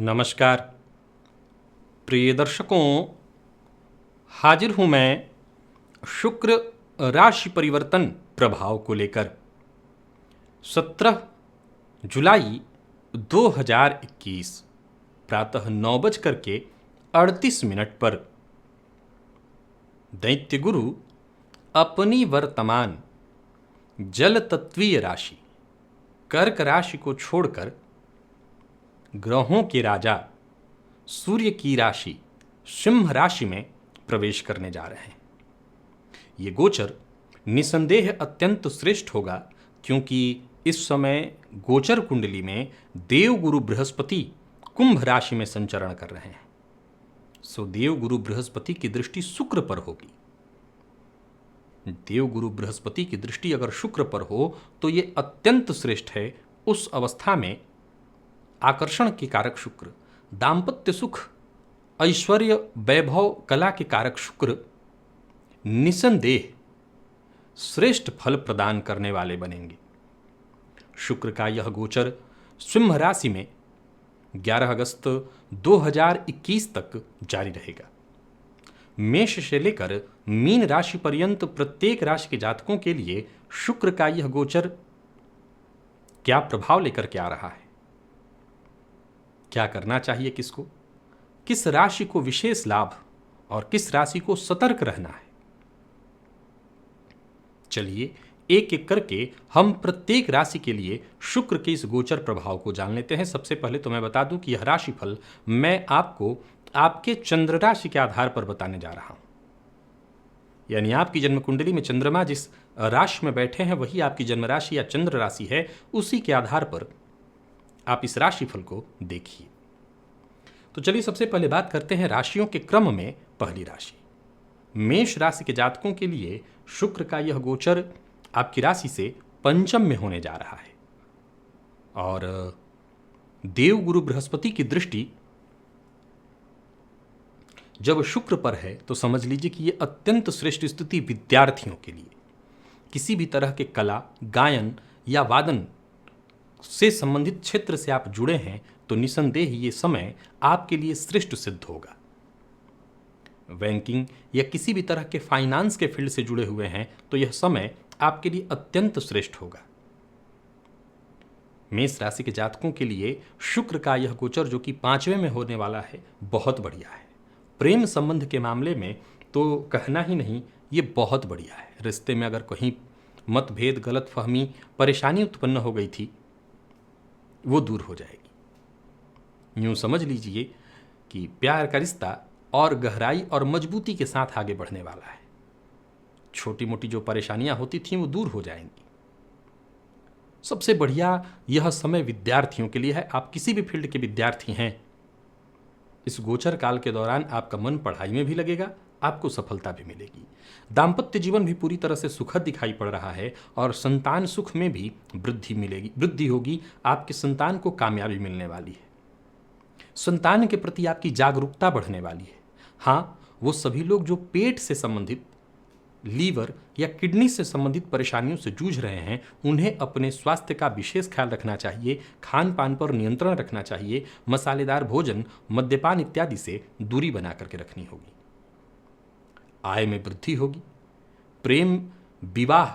नमस्कार प्रिय दर्शकों, हाजिर हूं मैं शुक्र राशि परिवर्तन प्रभाव को लेकर 17 जुलाई 2021 प्रातः 9:38 पर दैत्य गुरु अपनी वर्तमान जल तत्वीय राशि कर्क राशि को छोड़कर ग्रहों के राजा सूर्य की राशि सिंह राशि में प्रवेश करने जा रहे हैं। ये गोचर निसंदेह अत्यंत श्रेष्ठ होगा, क्योंकि इस समय गोचर कुंडली में देवगुरु बृहस्पति कुंभ राशि में संचरण कर रहे हैं। सो देवगुरु बृहस्पति की दृष्टि शुक्र पर होगी। देवगुरु बृहस्पति की दृष्टि अगर शुक्र पर हो तो ये अत्यंत श्रेष्ठ है। उस अवस्था में आकर्षण के कारक शुक्र, दाम्पत्य सुख, ऐश्वर्य, वैभव, कला के कारक शुक्र निसंदेह श्रेष्ठ फल प्रदान करने वाले बनेंगे। शुक्र का यह गोचर सिंह राशि में 11 अगस्त 2021 तक जारी रहेगा। मेष से लेकर मीन राशि पर्यंत प्रत्येक राशि के जातकों के लिए शुक्र का यह गोचर क्या प्रभाव लेकर के आ रहा है, क्या करना चाहिए, किसको, किस राशि को विशेष लाभ और किस राशि को सतर्क रहना है। चलिए एक एक करके हम प्रत्येक राशि के लिए शुक्र के इस गोचर प्रभाव को जान लेते हैं। सबसे पहले तो मैं बता दूं कि यह राशिफल मैं आपको आपके चंद्र राशि के आधार पर बताने जा रहा हूं। यानी आपकी जन्म कुंडली में चंद्रमा जिस राशि में बैठे हैं वही आपकी जन्म राशि या चंद्र राशि है। उसी के आधार पर आप इस राशिफल को देखिए। तो चलिए सबसे पहले बात करते हैं राशियों के क्रम में। पहली राशि मेष राशि के जातकों के लिए शुक्र का यह गोचर आपकी राशि से पंचम में होने जा रहा है और देवगुरु बृहस्पति की दृष्टि जब शुक्र पर है तो समझ लीजिए कि यह अत्यंत श्रेष्ठ स्थिति विद्यार्थियों के लिए। किसी भी तरह के कला, गायन या वादन से संबंधित क्षेत्र से आप जुड़े हैं तो निसंदेह ये समय आपके लिए श्रेष्ठ सिद्ध होगा। बैंकिंग या किसी भी तरह के फाइनेंस के फील्ड से जुड़े हुए हैं तो यह समय आपके लिए अत्यंत श्रेष्ठ होगा। मेष राशि के जातकों के लिए शुक्र का यह गोचर जो कि 5वें में होने वाला है बहुत बढ़िया है। प्रेम संबंध के मामले में तो कहना ही नहीं, ये बहुत बढ़िया है। रिश्ते में अगर कहीं मतभेद, गलतफहमी, परेशानी उत्पन्न हो गई थी वो दूर हो जाएगी। यूं समझ लीजिए कि प्यार का रिश्ता और गहराई और मजबूती के साथ आगे बढ़ने वाला है। छोटी मोटी जो परेशानियां होती थीं वो दूर हो जाएंगी। सबसे बढ़िया यह समय विद्यार्थियों के लिए है। आप किसी भी फील्ड के विद्यार्थी हैं, इस गोचर काल के दौरान आपका मन पढ़ाई में भी लगेगा, आपको सफलता भी मिलेगी। दाम्पत्य जीवन भी पूरी तरह से सुखद दिखाई पड़ रहा है और संतान सुख में भी वृद्धि होगी। आपके संतान को कामयाबी मिलने वाली है। संतान के प्रति आपकी जागरूकता बढ़ने वाली है। हाँ, वो सभी लोग जो पेट से संबंधित, लीवर या किडनी से संबंधित परेशानियों से जूझ रहे हैं उन्हें अपने स्वास्थ्य का विशेष ख्याल रखना चाहिए। खान पान पर नियंत्रण रखना चाहिए। मसालेदार भोजन, मद्यपान इत्यादि से दूरी बना करके रखनी होगी। आय में वृद्धि होगी। प्रेम विवाह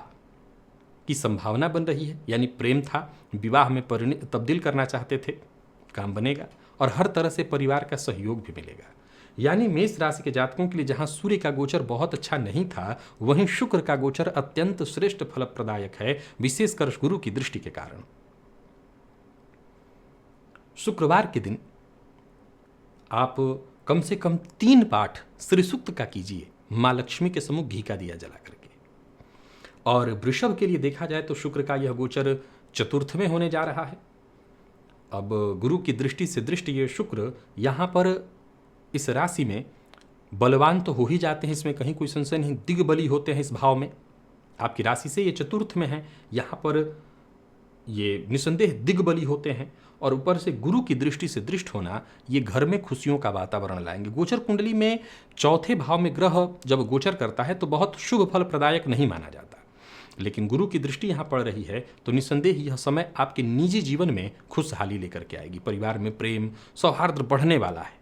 की संभावना बन रही है। यानी प्रेम था, विवाह में तब्दील करना चाहते थे, काम बनेगा और हर तरह से परिवार का सहयोग भी मिलेगा। यानी मेष राशि के जातकों के लिए जहां सूर्य का गोचर बहुत अच्छा नहीं था, वहीं शुक्र का गोचर अत्यंत श्रेष्ठ फलप्रदायक है, विशेषकर गुरु की दृष्टि के कारण। शुक्रवार के दिन आप कम से कम 3 पाठ श्री सूक्त का कीजिए, माँ लक्ष्मी के सम्मुख घी का दिया जला करके। और वृषभ के लिए देखा जाए तो शुक्र का यह गोचर चतुर्थ में होने जा रहा है। अब गुरु की दृष्टि से दृष्टि ये शुक्र यहाँ पर इस राशि में बलवान तो हो ही जाते हैं, इसमें कहीं कोई संशय नहीं। दिग्बली होते हैं इस भाव में। आपकी राशि से ये चतुर्थ में है, यहाँ पर ये निसंदेह दिग्बली होते हैं और ऊपर से गुरु की दृष्टि से दृष्ट होना ये घर में खुशियों का वातावरण लाएंगे। गोचर कुंडली में चौथे भाव में ग्रह जब गोचर करता है तो बहुत शुभ फल प्रदायक नहीं माना जाता। लेकिन गुरु की दृष्टि यहाँ पड़ रही है तो निस्संदेह यह समय आपके निजी जीवन में खुशहाली लेकर के आएगी। परिवार में प्रेम सौहार्द बढ़ने वाला है।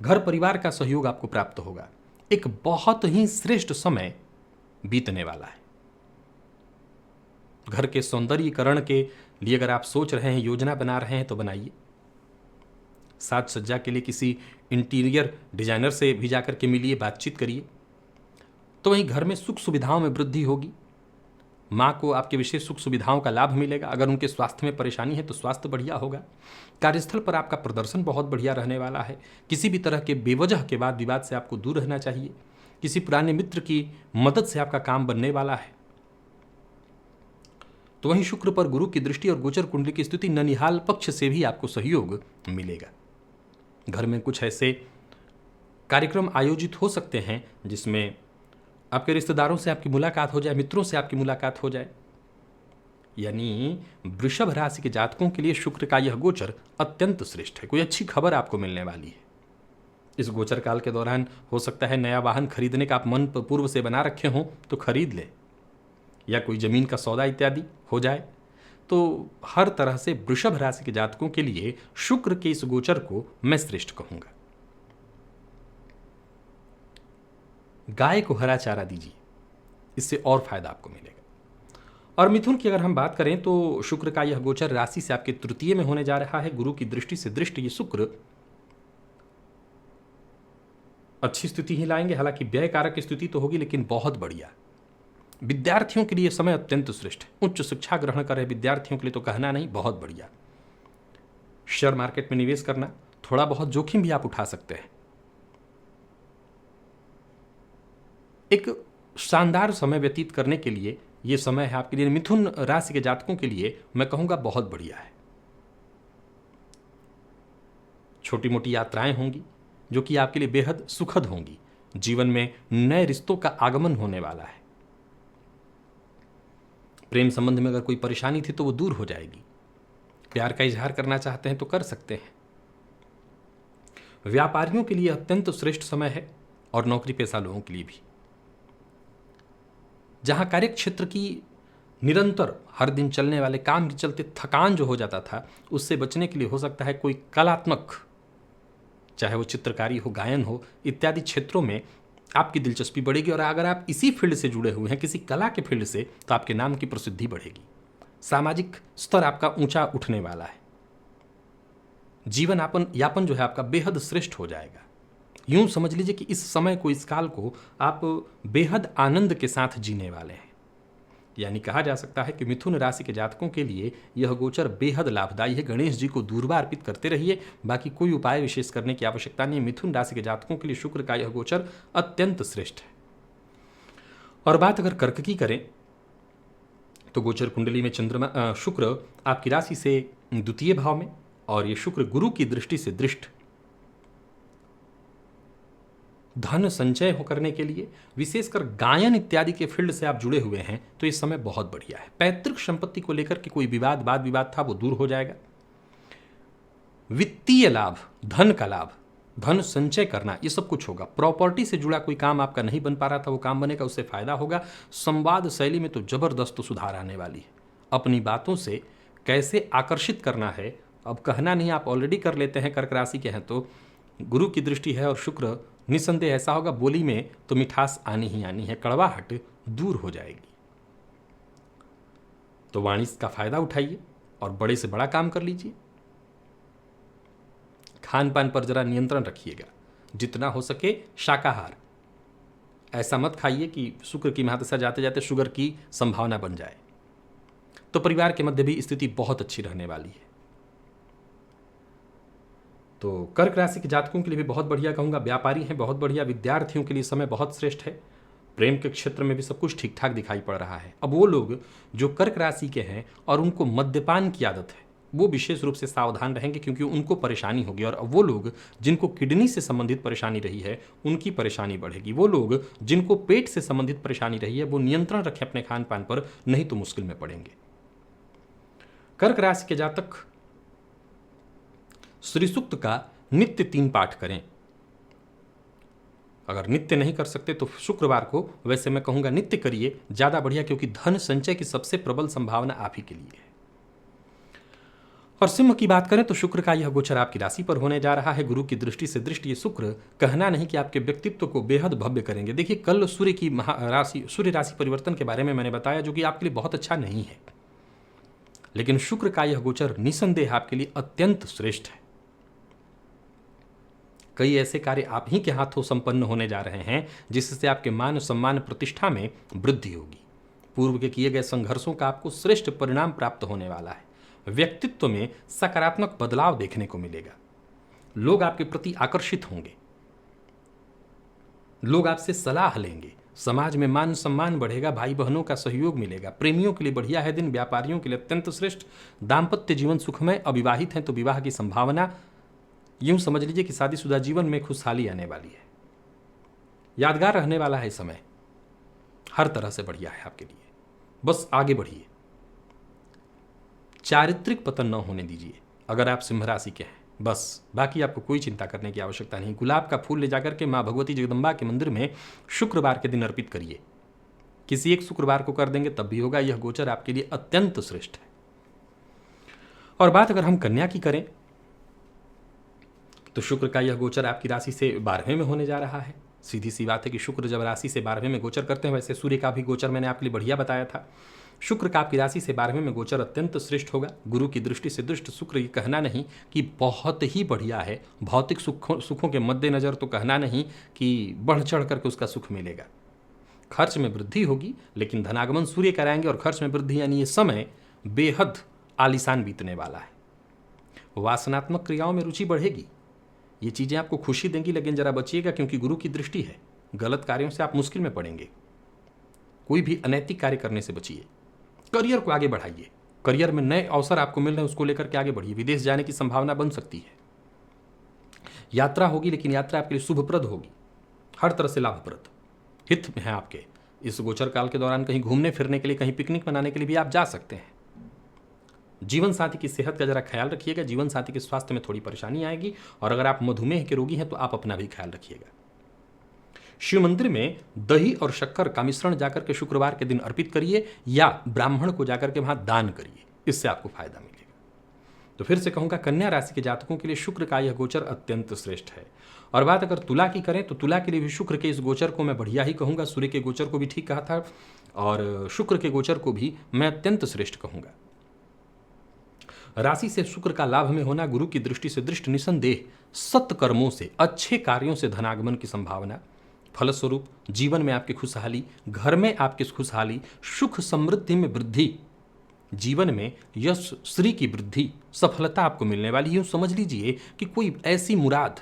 घर परिवार का सहयोग आपको प्राप्त होगा। एक बहुत ही श्रेष्ठ समय बीतने वाला है। घर के सौंदर्यीकरण के लिए अगर आप सोच रहे हैं, योजना बना रहे हैं तो बनाइए। साज सज्जा के लिए किसी इंटीरियर डिजाइनर से भी जाकर के मिलिए, बातचीत करिए। तो वहीं घर में सुख सुविधाओं में वृद्धि होगी। माँ को आपके विशेष सुख सुविधाओं का लाभ मिलेगा। अगर उनके स्वास्थ्य में परेशानी है तो स्वास्थ्य बढ़िया होगा। कार्यस्थल पर आपका प्रदर्शन बहुत बढ़िया रहने वाला है। किसी भी तरह के बेवजह के वाद विवाद से आपको दूर रहना चाहिए। किसी पुराने मित्र की मदद से आपका काम बनने वाला है। तो वहीं शुक्र पर गुरु की दृष्टि और गोचर कुंडली की स्थिति, ननिहाल पक्ष से भी आपको सहयोग मिलेगा। घर में कुछ ऐसे कार्यक्रम आयोजित हो सकते हैं जिसमें आपके रिश्तेदारों से आपकी मुलाकात हो जाए, मित्रों से आपकी मुलाकात हो जाए। यानी वृषभ राशि के जातकों के लिए शुक्र का यह गोचर अत्यंत श्रेष्ठ है। कोई अच्छी खबर आपको मिलने वाली है। इस गोचर काल के दौरान हो सकता है नया वाहन खरीदने का आप मन पूर्व से बना रखे हों तो खरीद लें, या कोई जमीन का सौदा इत्यादि हो जाए। तो हर तरह से वृषभ राशि के जातकों के लिए शुक्र के इस गोचर को मैं श्रेष्ठ कहूंगा। गाय को हरा चारा दीजिए, इससे और फायदा आपको मिलेगा। और मिथुन की अगर हम बात करें तो शुक्र का यह गोचर राशि से आपके तृतीय में होने जा रहा है। गुरु की दृष्टि से दृष्ट ये शुक्र अच्छी स्थिति ही लाएंगे। हालांकि व्यय कारक स्थिति तो होगी, लेकिन बहुत बढ़िया। विद्यार्थियों के लिए समय अत्यंत श्रेष्ठ है। उच्च शिक्षा ग्रहण कर रहे विद्यार्थियों के लिए तो कहना नहीं, बहुत बढ़िया। शेयर मार्केट में निवेश करना, थोड़ा बहुत जोखिम भी आप उठा सकते हैं। एक शानदार समय व्यतीत करने के लिए यह समय है आपके लिए। मिथुन राशि के जातकों के लिए मैं कहूंगा बहुत बढ़िया है। छोटी मोटी यात्राएं होंगी जो कि आपके लिए बेहद सुखद होंगी। जीवन में नए रिश्तों का आगमन होने वाला है। प्रेम संबंध में अगर कोई परेशानी थी तो वो दूर हो जाएगी। प्यार का इजहार करना चाहते हैं तो कर सकते हैं। व्यापारियों के लिए अत्यंत श्रेष्ठ समय है और नौकरी पेशा लोगों के लिए भी। जहां कार्य क्षेत्र की निरंतर हर दिन चलने वाले काम के चलते थकान जो हो जाता था, उससे बचने के लिए हो सकता है कोई कलात्मक, चाहे वो चित्रकारी हो, गायन हो, इत्यादि क्षेत्रों में आपकी दिलचस्पी बढ़ेगी। और अगर आप इसी फील्ड से जुड़े हुए हैं, किसी कला के फील्ड से, तो आपके नाम की प्रसिद्धि बढ़ेगी। सामाजिक स्तर आपका ऊंचा उठने वाला है। जीवन यापन जो है आपका बेहद श्रेष्ठ हो जाएगा। यूं समझ लीजिए कि इस समय को, इस काल को आप बेहद आनंद के साथ जीने वाले हैं। यानी कहा जा सकता है कि मिथुन राशि के जातकों के लिए यह गोचर बेहद लाभदायी है। गणेश जी को दूर्वा अर्पित करते रहिए, बाकी कोई उपाय विशेष करने की आवश्यकता नहीं। मिथुन राशि के जातकों के लिए शुक्र का यह गोचर अत्यंत श्रेष्ठ है। और बात अगर कर्क की करें तो गोचर कुंडली में शुक्र आपकी राशि से द्वितीय भाव में, और ये शुक्र गुरु की दृष्टि से दृष्ट। धन संचय करने के लिए, विशेषकर गायन इत्यादि के फील्ड से आप जुड़े हुए हैं तो इस समय बहुत बढ़िया है। पैतृक संपत्ति को लेकर के कोई वाद विवाद था वो दूर हो जाएगा। वित्तीय लाभ, धन का लाभ, धन संचय करना, ये सब कुछ होगा। प्रॉपर्टी से जुड़ा कोई काम आपका नहीं बन पा रहा था, वो काम बनेगा, उससे फायदा होगा। संवाद शैली में तो जबरदस्त सुधार आने वाली है। अपनी बातों से कैसे आकर्षित करना है अब कहना नहीं, आप ऑलरेडी कर लेते हैं, कर्क राशि के हैं तो। गुरु की दृष्टि है और शुक्र, निसंदेह ऐसा होगा बोली में तो मिठास आनी ही आनी है, कड़वाहट दूर हो जाएगी। तो वाणी का फायदा उठाइए और बड़े से बड़ा काम कर लीजिए। खान पान पर जरा नियंत्रण रखिएगा, जितना हो सके शाकाहार। ऐसा मत खाइए कि शुक्र की महादशा जाते जाते शुगर की संभावना बन जाए। तो परिवार के मध्य भी स्थिति बहुत अच्छी रहने वाली है। तो कर्क राशि के जातकों के लिए भी बहुत बढ़िया कहूँगा। व्यापारी हैं, बहुत बढ़िया। विद्यार्थियों के लिए समय बहुत श्रेष्ठ है। प्रेम के क्षेत्र में भी सब कुछ ठीक ठाक दिखाई पड़ रहा है। अब वो लोग जो कर्क राशि के हैं और उनको मद्यपान की आदत है, वो विशेष रूप से सावधान रहेंगे, क्योंकि उनको परेशानी होगी। और वो लोग जिनको किडनी से संबंधित परेशानी रही है, उनकी परेशानी बढ़ेगी। वो लोग जिनको पेट से संबंधित परेशानी रही है, वो नियंत्रण रखें अपने खान पान पर, नहीं तो मुश्किल में पड़ेंगे। कर्क राशि के जातक श्री सूक्त का नित्य 3 पाठ करें। अगर नित्य नहीं कर सकते तो शुक्रवार को वैसे मैं कहूँगा नित्य करिए, ज़्यादा बढ़िया, क्योंकि धन संचय की सबसे प्रबल संभावना आप ही के लिए है। और सिंह की बात करें तो शुक्र का यह गोचर आपकी राशि पर होने जा रहा है। गुरु की दृष्टि से दृष्टि ये शुक्र कहना नहीं कि आपके व्यक्तित्व को बेहद भव्य करेंगे। देखिए, कल सूर्य राशि परिवर्तन के बारे में मैंने बताया, जो कि आपके लिए बहुत अच्छा नहीं है, लेकिन शुक्र का यह गोचर निसंदेह आपके लिए अत्यंत श्रेष्ठ है। कई ऐसे कार्य आप ही के हाथों संपन्न होने जा रहे हैं जिससे आपके मान सम्मान प्रतिष्ठा में वृद्धि होगी। पूर्व के किए गए संघर्षों का आपको श्रेष्ठ परिणाम प्राप्त होने वाला है। व्यक्तित्व में सकारात्मक बदलाव देखने को मिलेगा। लोग आपके प्रति आकर्षित होंगे, लोग आपसे सलाह लेंगे, समाज में मान सम्मान बढ़ेगा, भाई बहनों का सहयोग मिलेगा। प्रेमियों के लिए बढ़िया है दिन, व्यापारियों के लिए अत्यंत श्रेष्ठ। दाम्पत्य जीवन सुखमय, अविवाहित हैं तो विवाह की संभावना, यूं समझ लीजिए कि शादीशुदा जीवन में खुशहाली आने वाली है। यादगार रहने वाला है समय, हर तरह से बढ़िया है आपके लिए। बस आगे बढ़िए, चारित्रिक पतन न होने दीजिए अगर आप सिंह राशि के हैं। बस बाकी आपको कोई चिंता करने की आवश्यकता नहीं। गुलाब का फूल ले जाकर के माँ भगवती जगदम्बा के मंदिर में शुक्रवार के दिन अर्पित करिए। किसी एक शुक्रवार को कर देंगे तब भी होगा। यह गोचर आपके लिए अत्यंत श्रेष्ठ है। और बात अगर हम कन्या की करें तो शुक्र का यह गोचर आपकी राशि से 12वें में होने जा रहा है। सीधी सी बात है कि शुक्र जब राशि से 12वें में गोचर करते हैं, वैसे सूर्य का भी गोचर मैंने आपके लिए बढ़िया बताया था। शुक्र का आपकी राशि से 12वें में गोचर अत्यंत श्रेष्ठ होगा। गुरु की दृष्टि से दृष्ट शुक्र, ये कहना नहीं कि बहुत ही बढ़िया है। भौतिक सुखों के मद्देनजर तो कहना नहीं कि बढ़ चढ़ करके उसका सुख मिलेगा। खर्च में वृद्धि होगी, लेकिन धनागमन सूर्य कराएंगे और खर्च में वृद्धि, यानी ये समय बेहद आलीशान बीतने वाला है। वासनात्मक क्रियाओं में रुचि बढ़ेगी, ये चीज़ें आपको खुशी देंगी, लेकिन जरा बचिएगा क्योंकि गुरु की दृष्टि है। गलत कार्यों से आप मुश्किल में पड़ेंगे। कोई भी अनैतिक कार्य करने से बचिए। करियर को आगे बढ़ाइए, करियर में नए अवसर आपको मिल रहे हैं, उसको लेकर के आगे बढ़िए। विदेश जाने की संभावना बन सकती है। यात्रा होगी, लेकिन यात्रा आपके लिए शुभप्रद होगी, हर तरह से लाभप्रद, हित में है आपके। इस गोचर काल के दौरान कहीं घूमने फिरने के लिए, कहीं पिकनिक मनाने के लिए भी आप जा सकते हैं। जीवन साथी की सेहत का जरा ख्याल रखिएगा। जीवन साथी के स्वास्थ्य में थोड़ी परेशानी आएगी, और अगर आप मधुमेह के रोगी हैं तो आप अपना भी ख्याल रखिएगा। शिव मंदिर में दही और शक्कर का मिश्रण जाकर के शुक्रवार के दिन अर्पित करिए, या ब्राह्मण को जाकर के वहां दान करिए, इससे आपको फायदा मिलेगा। तो फिर से कहूंगा, कन्या राशि के जातकों के लिए शुक्र का यह गोचर अत्यंत श्रेष्ठ है। और बात अगर तुला की करें तो तुला के लिए भी शुक्र के इस गोचर को मैं बढ़िया ही कहूंगा। सूर्य के गोचर को भी ठीक कहा था, और शुक्र के गोचर को भी मैं अत्यंत श्रेष्ठ कहूंगा। राशि से शुक्र का लाभ में होना, गुरु की दृष्टि से दृष्ट, निसंदेह सत्कर्मों से, अच्छे कार्यों से धनागमन की संभावना, फलस्वरूप जीवन में आपकी खुशहाली, घर में आपकी खुशहाली, सुख समृद्धि में वृद्धि, जीवन में यश श्री की वृद्धि, सफलता आपको मिलने वाली। यूं समझ लीजिए कि कोई ऐसी मुराद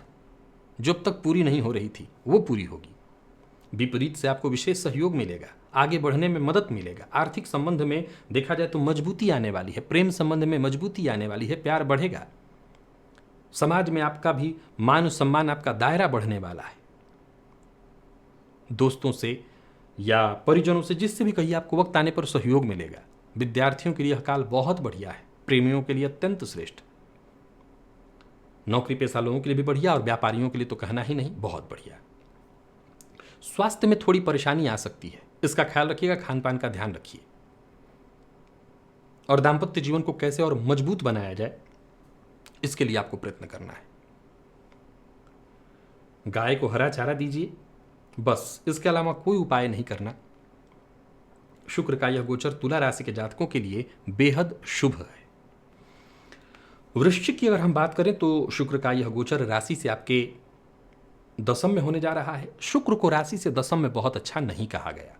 जो अब तक पूरी नहीं हो रही थी वो पूरी होगी। विपरीत से आपको विशेष सहयोग मिलेगा, आगे बढ़ने में मदद मिलेगा। आर्थिक संबंध में देखा जाए तो मजबूती आने वाली है, प्रेम संबंध में मजबूती आने वाली है, प्यार बढ़ेगा। समाज में आपका भी मान सम्मान, आपका दायरा बढ़ने वाला है। दोस्तों से या परिजनों से, जिससे भी कहिए, आपको वक्त आने पर सहयोग मिलेगा। विद्यार्थियों के लिए यह काल बहुत बढ़िया है, प्रेमियों के लिए अत्यंत श्रेष्ठ, नौकरी पेशा लोगों के लिए भी बढ़िया, और व्यापारियों के लिए तो कहना ही नहीं, बहुत बढ़िया। स्वास्थ्य में थोड़ी परेशानी आ सकती है, इसका ख्याल रखिएगा, खान पान का ध्यान रखिए। और दाम्पत्य जीवन को कैसे और मजबूत बनाया जाए, इसके लिए आपको प्रयत्न करना है। गाय को हरा चारा दीजिए, बस, इसके अलावा कोई उपाय नहीं करना। शुक्र का यह गोचर तुला राशि के जातकों के लिए बेहद शुभ है। वृश्चिक की अगर हम बात करें तो शुक्र का यह गोचर राशि से आपके दशम में होने जा रहा है। शुक्र को राशि से दशम में बहुत अच्छा नहीं कहा गया,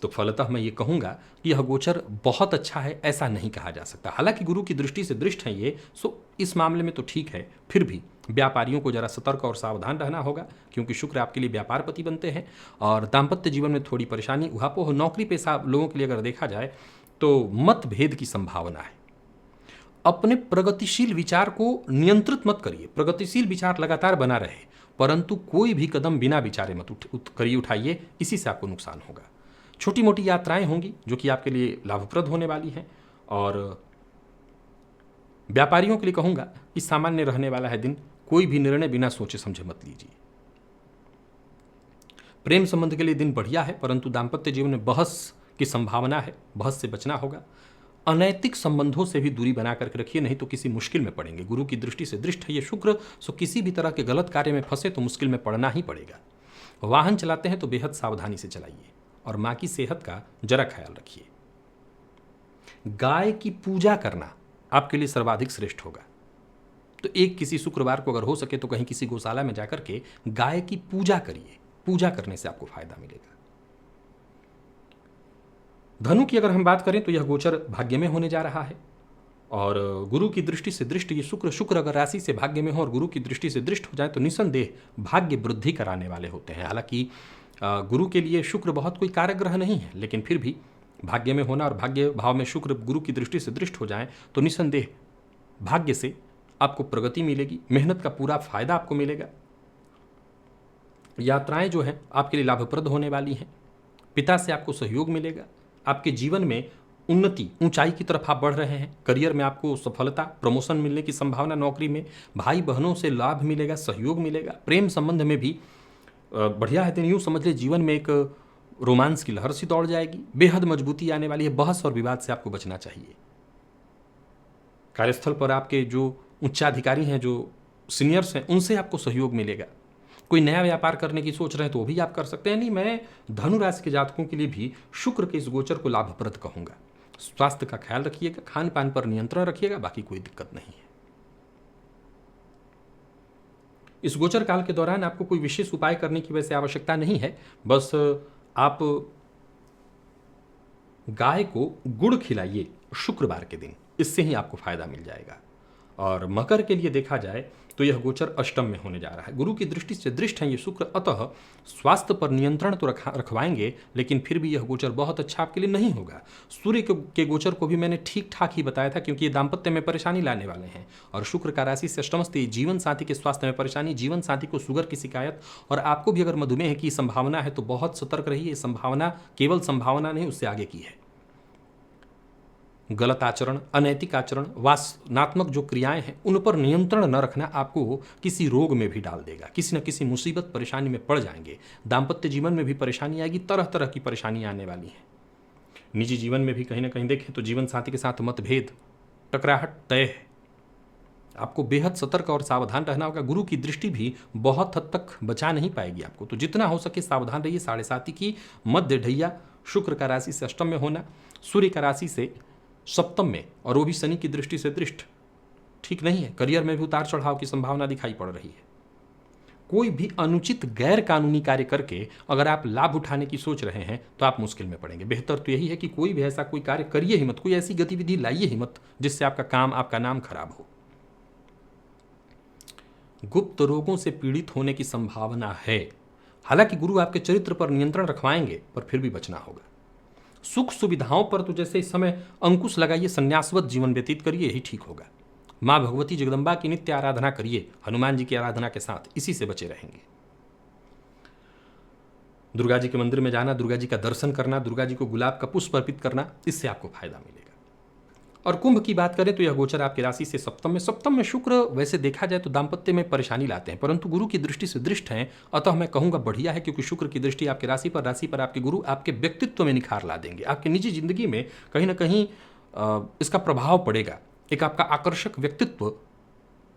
तो फलतः मैं ये कहूंगा कि यह गोचर बहुत अच्छा है, ऐसा नहीं कहा जा सकता। हालांकि गुरु की दृष्टि से दृष्ट है ये, सो इस मामले में तो ठीक है। फिर भी व्यापारियों को जरा सतर्क और सावधान रहना होगा, क्योंकि शुक्र आपके लिए व्यापारपति बनते हैं। और दाम्पत्य जीवन में थोड़ी परेशानी, उहापोह, नौकरी पेशा लोगों के लिए अगर देखा जाए तो मतभेद की संभावना है। अपने प्रगतिशील विचार को नियंत्रित मत करिए, प्रगतिशील विचार लगातार बना रहे, परंतु कोई भी कदम बिना विचारे मत उठाइए, इसी से आपको नुकसान होगा। छोटी मोटी यात्राएं होंगी जो कि आपके लिए लाभप्रद होने वाली हैं। और व्यापारियों के लिए कहूंगा कि सामान्य रहने वाला है दिन, कोई भी निर्णय बिना सोचे समझे मत लीजिए। प्रेम संबंध के लिए दिन बढ़िया है, परंतु दाम्पत्य जीवन में बहस की संभावना है, बहस से बचना होगा। अनैतिक संबंधों से भी दूरी बना करके रखिए, नहीं तो किसी मुश्किल में पड़ेंगे। गुरु की दृष्टि से दृष्ट है ये शुक्र, सो किसी भी तरह के गलत कार्य में फंसे तो मुश्किल में पड़ना ही पड़ेगा। वाहन चलाते हैं तो बेहद सावधानी से चलाइए और माँ की सेहत का जरा ख्याल रखिए। गाय की पूजा करना आपके लिए सर्वाधिक श्रेष्ठ होगा। तो एक किसी शुक्रवार को अगर हो सके तो कहीं किसी गौशाला में जाकर के गाय की पूजा करिए। पूजा करने से आपको फायदा मिलेगा। धनु की अगर हम बात करें तो यह गोचर भाग्य में होने जा रहा है और गुरु की दृष्टि से दृष्ट ये शुक्र अगर राशि से भाग्य में हो और गुरु की दृष्टि से दृष्ट हो जाए तो निसंदेह भाग्य वृद्धि कराने वाले होते हैं। हालांकि गुरु के लिए शुक्र बहुत कोई कारक ग्रह नहीं है, लेकिन फिर भी भाग्य में होना और भाग्य भाव में शुक्र गुरु की दृष्टि से दृष्ट हो जाए तो निसंदेह भाग्य से आपको प्रगति मिलेगी, मेहनत का पूरा फायदा आपको मिलेगा। यात्राएं जो हैं आपके लिए लाभप्रद होने वाली हैं। पिता से आपको सहयोग मिलेगा। आपके जीवन में उन्नति, ऊंचाई की तरफ आप बढ़ रहे हैं। करियर में आपको सफलता, प्रमोशन मिलने की संभावना, नौकरी में भाई बहनों से लाभ मिलेगा, सहयोग मिलेगा। प्रेम संबंध में भी बढ़िया है दिन। यूँ समझ लीजिए जीवन में एक रोमांस की लहर सी दौड़ जाएगी, बेहद मजबूती आने वाली है। बहस और विवाद से आपको बचना चाहिए। कार्यस्थल पर आपके जो उच्चाधिकारी हैं, जो सीनियर्स हैं, उनसे आपको सहयोग मिलेगा। कोई नया व्यापार करने की सोच रहे हैं तो वो भी आप कर सकते हैं। नहीं, मैं धनु राशि के जातकों के लिए भी शुक्र के इस गोचर को लाभप्रद कहूंगा। स्वास्थ्य का ख्याल रखिएगा, खान पान पर नियंत्रण रखिएगा, बाकी कोई दिक्कत नहीं है। इस गोचर काल के दौरान आपको कोई विशेष उपाय करने की वैसे आवश्यकता नहीं है। बस आप गाय को गुड़ खिलाइए शुक्रवार के दिन, इससे ही आपको फायदा मिल जाएगा। और मकर के लिए देखा जाए तो यह गोचर अष्टम में होने जा रहा है। गुरु की दृष्टि से दृष्ट है ये शुक्र, अतः स्वास्थ्य पर नियंत्रण तो रखवाएंगे, लेकिन फिर भी यह गोचर बहुत अच्छा आपके लिए नहीं होगा। सूर्य के गोचर को भी मैंने ठीक ठाक ही बताया था, क्योंकि ये दाम्पत्य में परेशानी लाने वाले हैं। और शुक्र का राशि से अष्टम स्थिति, जीवन साथी के स्वास्थ्य में परेशानी, जीवन साथी को शुगर की शिकायत, और आपको भी अगर मधुमेह की संभावना है तो बहुत सतर्क रहिए। संभावना केवल संभावना नहीं, उससे आगे की है। गलत आचरण, अनैतिक आचरण, वासनात्मक जो क्रियाएं हैं उन पर नियंत्रण न रखना आपको किसी रोग में भी डाल देगा। किसी न किसी मुसीबत परेशानी में पड़ जाएंगे। दाम्पत्य जीवन में भी परेशानी आएगी, तरह तरह की परेशानी आने वाली है। निजी जीवन में भी कहीं ना कहीं देखें तो जीवन साथी के साथ मतभेद, टकराहट तय है। आपको बेहद सतर्क और सावधान रहना होगा। गुरु की दृष्टि भी बहुत हद तक बचा नहीं पाएगी आपको, तो जितना हो सके सावधान रहिए। 7:30 की मध्य ढैया शुक्र का राशि से अष्टम में होना, सूर्य का राशि से सप्तम में, और वो भी शनि की दृष्टि से दृष्ट, ठीक नहीं है। करियर में भी उतार चढ़ाव की संभावना दिखाई पड़ रही है। कोई भी अनुचित गैर कानूनी कार्य करके अगर आप लाभ उठाने की सोच रहे हैं तो आप मुश्किल में पड़ेंगे। बेहतर तो यही है कि कोई भी ऐसा कोई कार्य करिए ही मत, कोई ऐसी गतिविधि लाइए ही मत जिससे आपका काम, आपका नाम खराब हो। गुप्त रोगों से पीड़ित होने की संभावना है। हालांकि गुरु आपके चरित्र पर नियंत्रण रखवाएंगे, पर फिर भी बचना होगा। सुख सुविधाओं पर तो जैसे इस समय अंकुश लगाइए, संन्यासवत जीवन व्यतीत करिए, यही ठीक होगा। माँ भगवती जगदम्बा की नित्य आराधना करिए, हनुमान जी की आराधना के साथ, इसी से बचे रहेंगे। दुर्गा जी के मंदिर में जाना, दुर्गा जी का दर्शन करना, दुर्गा जी को गुलाब का पुष्प अर्पित करना, इससे आपको फायदा मिलेगा। और कुंभ की बात करें तो यह गोचर आपकी राशि से सप्तम में शुक्र वैसे देखा जाए तो दाम्पत्य में परेशानी लाते हैं, परंतु गुरु की दृष्टि से दृष्ट हैं, अतः मैं कहूंगा बढ़िया है। क्योंकि शुक्र की दृष्टि आपकी राशि पर आपके गुरु आपके व्यक्तित्व में निखार ला देंगे। आपकी निजी जिंदगी में कहीं ना कहीं इसका प्रभाव पड़ेगा, एक आपका आकर्षक व्यक्तित्व।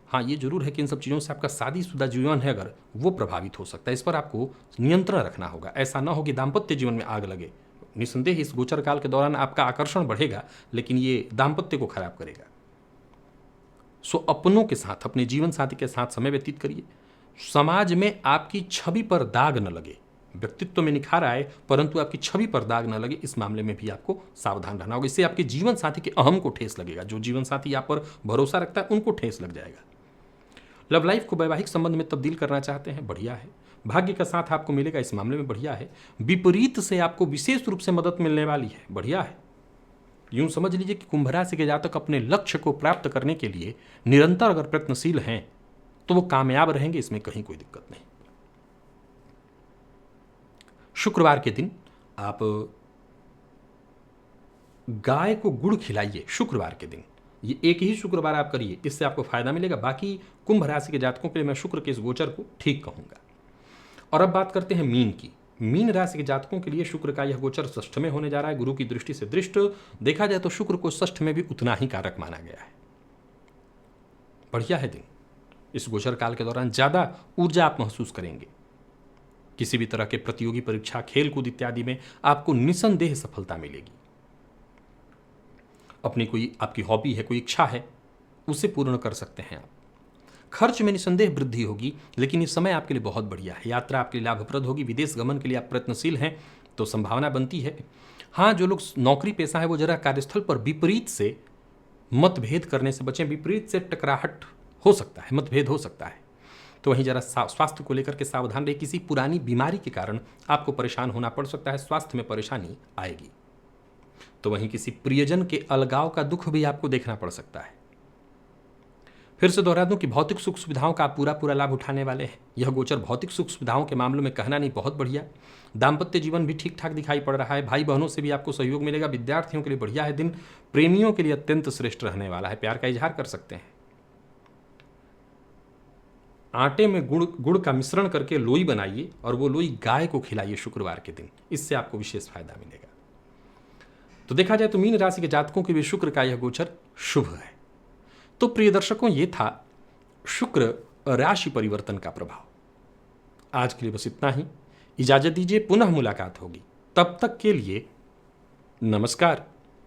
हाँ, ये जरूर है कि इन सब चीज़ों से आपका शादीशुदा जीवन है अगर, वो प्रभावित हो सकता है। इस पर आपको नियंत्रण रखना होगा। ऐसा ना हो कि दाम्पत्य जीवन में आग लगे। निसंदेह इस गोचर काल के दौरान आपका आकर्षण बढ़ेगा, लेकिन ये दाम्पत्य को खराब करेगा। सो अपनों के साथ, अपने जीवन साथी के साथ समय व्यतीत करिए। समाज में आपकी छवि पर दाग न लगे। व्यक्तित्व में निखार आए परंतु आपकी छवि पर दाग न लगे, इस मामले में भी आपको सावधान रहना होगा। इससे आपके जीवन साथी के अहम को ठेस लगेगा। जो जीवन साथी आप पर भरोसा रखता है उनको ठेस लग जाएगा। लव लाइफ को वैवाहिक संबंध में तब्दील करना चाहते हैं, बढ़िया है। भाग्य का साथ आपको मिलेगा, इस मामले में बढ़िया है। विपरीत से आपको विशेष रूप से मदद मिलने वाली है, बढ़िया है। यूं समझ लीजिए कि कुंभ राशि के जातक अपने लक्ष्य को प्राप्त करने के लिए निरंतर अगर प्रयत्नशील हैं तो वो कामयाब रहेंगे, इसमें कहीं कोई दिक्कत नहीं। शुक्रवार के दिन आप गाय को गुड़ खिलाइए। शुक्रवार के दिन, ये एक ही शुक्रवार आप करिए, इससे आपको फायदा मिलेगा। बाकी कुंभ राशि के जातकों के लिए मैं शुक्र के इस गोचर को ठीक कहूंगा। और अब बात करते हैं मीन की। मीन राशि के जातकों के लिए शुक्र का यह गोचर षष्ठ में होने जा रहा है, गुरु की दृष्टि से दृष्ट। देखा जाए तो शुक्र को षष्ठ में भी उतना ही कारक माना गया है। बढ़िया है दिन। इस गोचर काल के दौरान ज्यादा ऊर्जा आप महसूस करेंगे। किसी भी तरह के प्रतियोगी परीक्षा, खेलकूद इत्यादि में आपको निसंदेह सफलता मिलेगी। अपनी कोई आपकी हॉबी है, कोई इच्छा है, उसे पूर्ण कर सकते हैं आप। खर्च में निसंदेह वृद्धि होगी, लेकिन ये समय आपके लिए बहुत बढ़िया है। यात्रा आपके लिए लाभप्रद होगी। विदेश गमन के लिए आप प्रयत्नशील हैं तो संभावना बनती है। हाँ, जो लोग नौकरी पेशा है वो जरा कार्यस्थल पर विपरीत से मतभेद करने से बचें। विपरीत से टकराहट हो सकता है, मतभेद हो सकता है, तो वहीं जरा स्वास्थ्य को लेकर के सावधान रहे। किसी पुरानी बीमारी के कारण आपको परेशान होना पड़ सकता है, स्वास्थ्य में परेशानी आएगी। तो वहीं किसी प्रियजन के अलगाव का दुख भी आपको देखना पड़ सकता है। फिर से दोहरा दूं कि भौतिक सुख सुविधाओं का आप पूरा लाभ उठाने वाले हैं। यह गोचर भौतिक सुख सुविधाओं के मामलों में कहना नहीं, बहुत बढ़िया। दाम्पत्य जीवन भी ठीक ठाक दिखाई पड़ रहा है। भाई बहनों से भी आपको सहयोग मिलेगा। विद्यार्थियों के लिए बढ़िया है दिन। प्रेमियों के लिए अत्यंत श्रेष्ठ रहने वाला है। प्यार का इजहार कर सकते हैं। आटे में गुड़ का मिश्रण करके लोई बनाइए और वो लोई गाय को खिलाइए शुक्रवार के दिन। इससे आपको विशेष फायदा मिलेगा। तो देखा जाए तो मीन राशि के जातकों के लिए शुक्र का यह गोचर शुभ है। तो प्रिय दर्शकों, ये था शुक्र राशि परिवर्तन का प्रभाव। आज के लिए बस इतना ही। इजाजत दीजिए, पुनः मुलाकात होगी। तब तक के लिए नमस्कार।